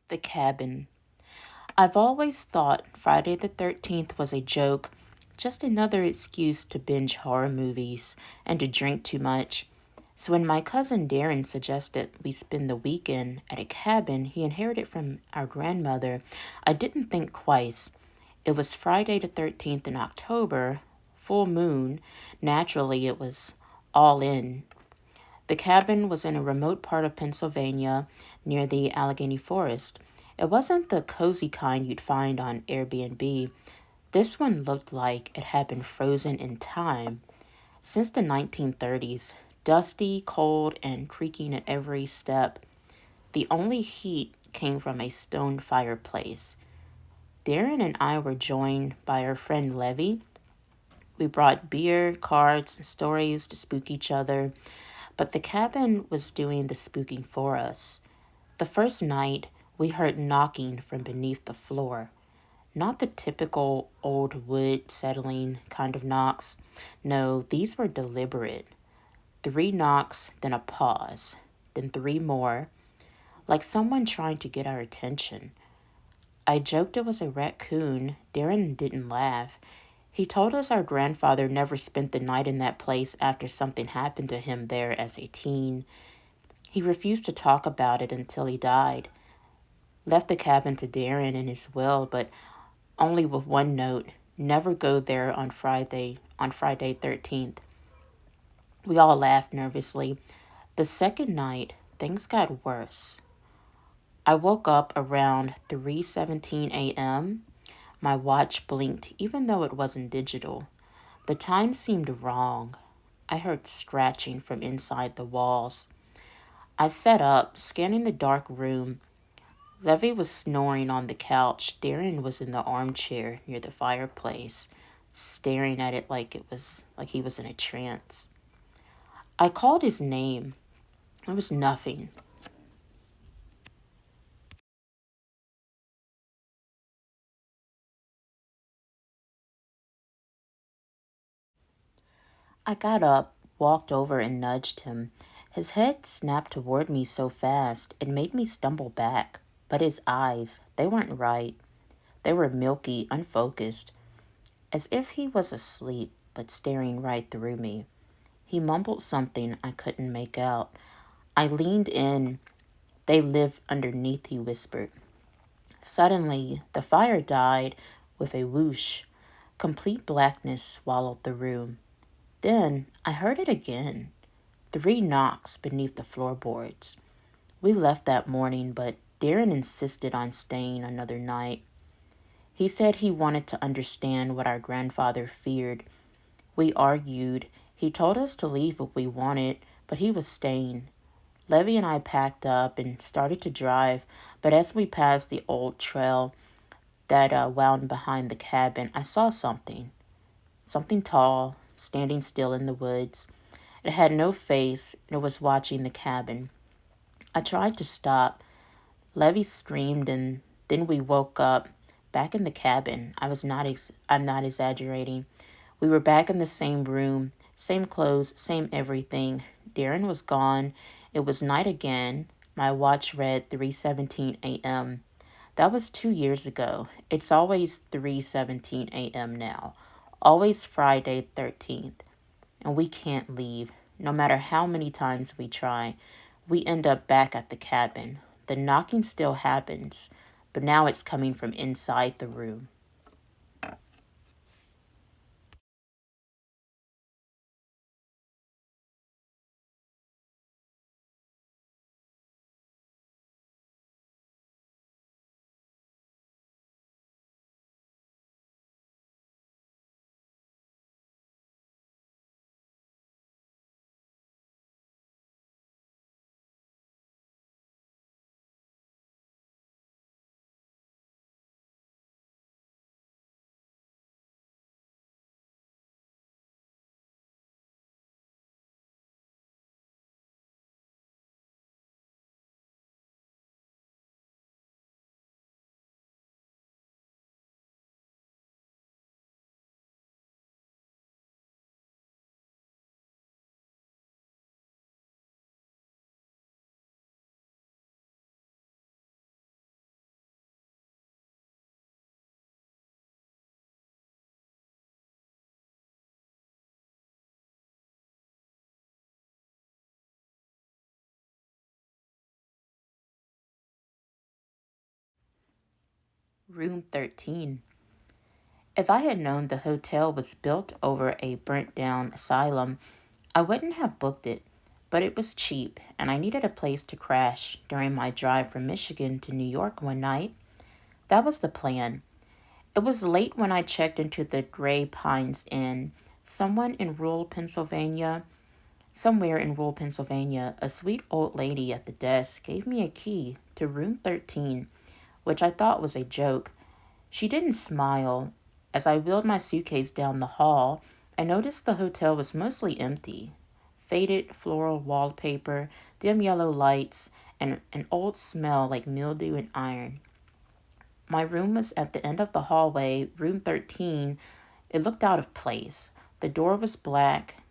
The Cabin. I've always thought Friday the 13th was a joke, just another excuse to binge horror movies and to drink too much. So when my cousin Darren suggested we spend the weekend at a cabin he inherited from our grandmother, I didn't think twice. It was Friday the 13th in October, full moon. Naturally, it was all in. The cabin was in a remote part of Pennsylvania near the Allegheny Forest. It wasn't the cozy kind you'd find on Airbnb. This one looked like it had been frozen in time. Since the 1930s, dusty, cold, and creaking at every step, the only heat came from a stone fireplace. Darren and I were joined by our friend Levy. We brought beer, cards, and stories to spook each other, but the cabin was doing the spooking for us. The first night, we heard knocking from beneath the floor. Not the typical old wood settling kind of knocks. No, these were deliberate. 3 knocks, then a pause, then 3 more, like someone trying to get our attention. I joked it was a raccoon. Darren didn't laugh. He told us our grandfather never spent the night in that place after something happened to him there as a teen. He refused to talk about it until he died. Left the cabin to Darren in his will, but only with one note: never go there on Friday 13th. We all laughed nervously. The second night, things got worse. I woke up around 3:17 a.m. My watch blinked even though it wasn't digital. The time seemed wrong. I heard scratching from inside the walls. I sat up, scanning the dark room. Levy was snoring on the couch. Darren was in the armchair near the fireplace, staring at it like he was in a trance. I called his name. It was nothing. I got up, walked over, and nudged him. His head snapped toward me so fast it made me stumble back. But his eyes, they weren't right. They were milky, unfocused, as if he was asleep but staring right through me. He mumbled something I couldn't make out. I leaned in. They live underneath, he whispered. Suddenly, the fire died with a whoosh. Complete blackness swallowed the room. Then I heard it again. 3 knocks beneath the floorboards. We left that morning, but Darren insisted on staying another night. He said he wanted to understand what our grandfather feared. We argued. He told us to leave if we wanted, but he was staying. Levy and I packed up and started to drive, but as we passed the old trail that wound behind the cabin, I saw something. Something tall, standing still in the woods. It had no face, and it was watching the cabin. I tried to stop. Levy screamed, and then we woke up, back in the cabin. I'm not exaggerating. We were back in the same room, same clothes, same everything. Darren was gone. It was night again. My watch read 3:17 a.m. That was 2 years ago. It's always 3:17 a.m. now. Always Friday 13th. And we can't leave. No matter how many times we try, we end up back at the cabin. The knocking still happens, but now it's coming from inside the room. Room 13. If I had known the hotel was built over a burnt down asylum, I wouldn't have booked it. But it was cheap, and I needed a place to crash during my drive from Michigan to New York one night. That was the plan. It was late when I checked into the Gray Pines Inn. Someone in rural Pennsylvania, Somewhere in rural Pennsylvania, a sweet old lady at the desk gave me a key to room 13, which I thought was a joke. She didn't smile. As I wheeled my suitcase down the hall, I noticed the hotel was mostly empty. Faded floral wallpaper, dim yellow lights, and an old smell like mildew and iron. My room was at the end of the hallway, room 13. It looked out of place. The door was black,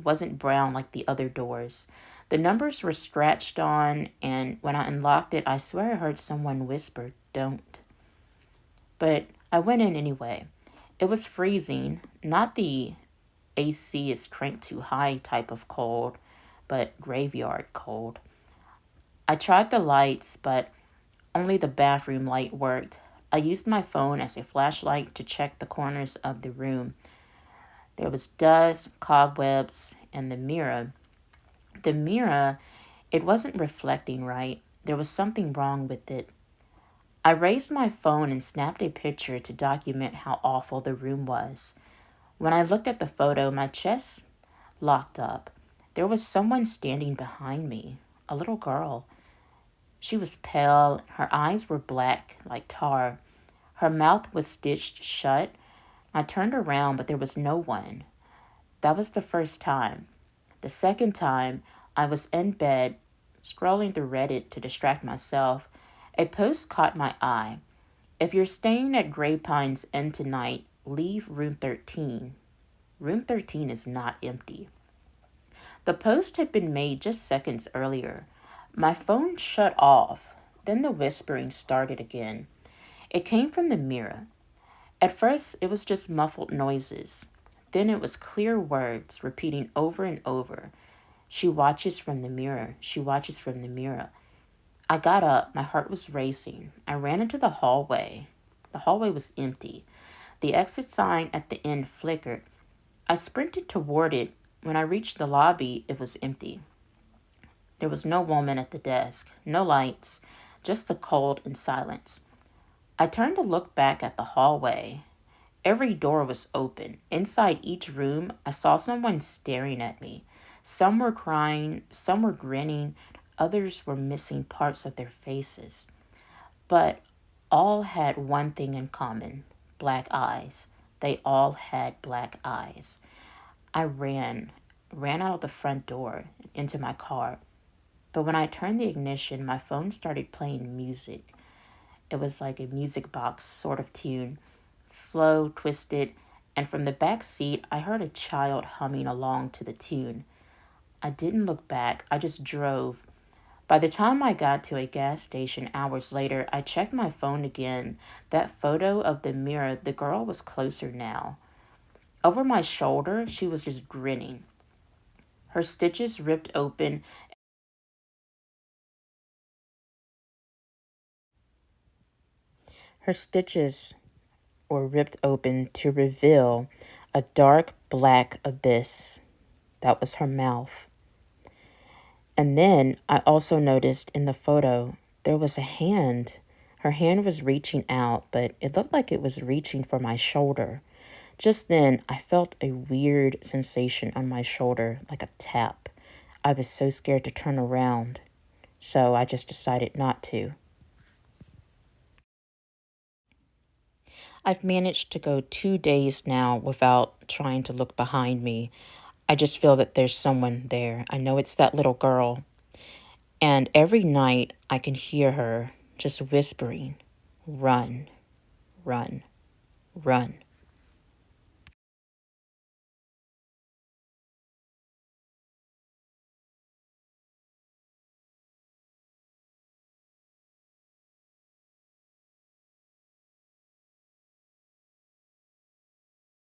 wasn't brown like the other doors. The numbers were scratched on, and when I unlocked it, I swear I heard someone whisper, "Don't." But I went in anyway. It was freezing, not the AC is cranked too high type of cold, but graveyard cold. I tried the lights, but only the bathroom light worked. I used my phone as a flashlight to check the corners of the room. There was dust, cobwebs, and the mirror. The mirror, it wasn't reflecting right. There was something wrong with it. I raised my phone and snapped a picture to document how awful the room was. When I looked at the photo, my chest locked up. There was someone standing behind me, a little girl. She was pale, her eyes were black like tar. Her mouth was stitched shut. I turned around, but there was no one. That was the first time. The second time, I was in bed, scrolling through Reddit to distract myself. A post caught my eye. If you're staying at Gray Pines Inn tonight, leave room 13. Room 13 is not empty. The post had been made just seconds earlier. My phone shut off. Then the whispering started again. It came from the mirror. At first, it was just muffled noises. Then it was clear words repeating over and over. She watches from the mirror. She watches from the mirror. I got up. My heart was racing. I ran into the hallway. The hallway was empty. The exit sign at the end flickered. I sprinted toward it. When I reached the lobby, it was empty. There was no woman at the desk, no lights, just the cold and silence. I turned to look back at the hallway. Every door was open. Inside each room, I saw someone staring at me. Some were crying, some were grinning, others were missing parts of their faces. But all had one thing in common: black eyes. They all had black eyes. I ran out of the front door into my car. But when I turned the ignition, my phone started playing music. It was like a music box sort of tune, slow, twisted, and from the back seat, I heard a child humming along to the tune. I didn't look back, I just drove. By the time I got to a gas station hours later, I checked my phone again. That photo of the mirror, the girl was closer now. Over my shoulder, she was just grinning. Her stitches ripped open. Her stitches were ripped open to reveal a dark black abyss. That was her mouth. And then I also noticed in the photo there was a hand. Her hand was reaching out, but it looked like it was reaching for my shoulder. Just then, I felt a weird sensation on my shoulder, like a tap. I was so scared to turn around, so I just decided not to. I've managed to go 2 days now without trying to look behind me. I just feel that there's someone there. I know it's that little girl. And every night I can hear her just whispering, "Run, run, run."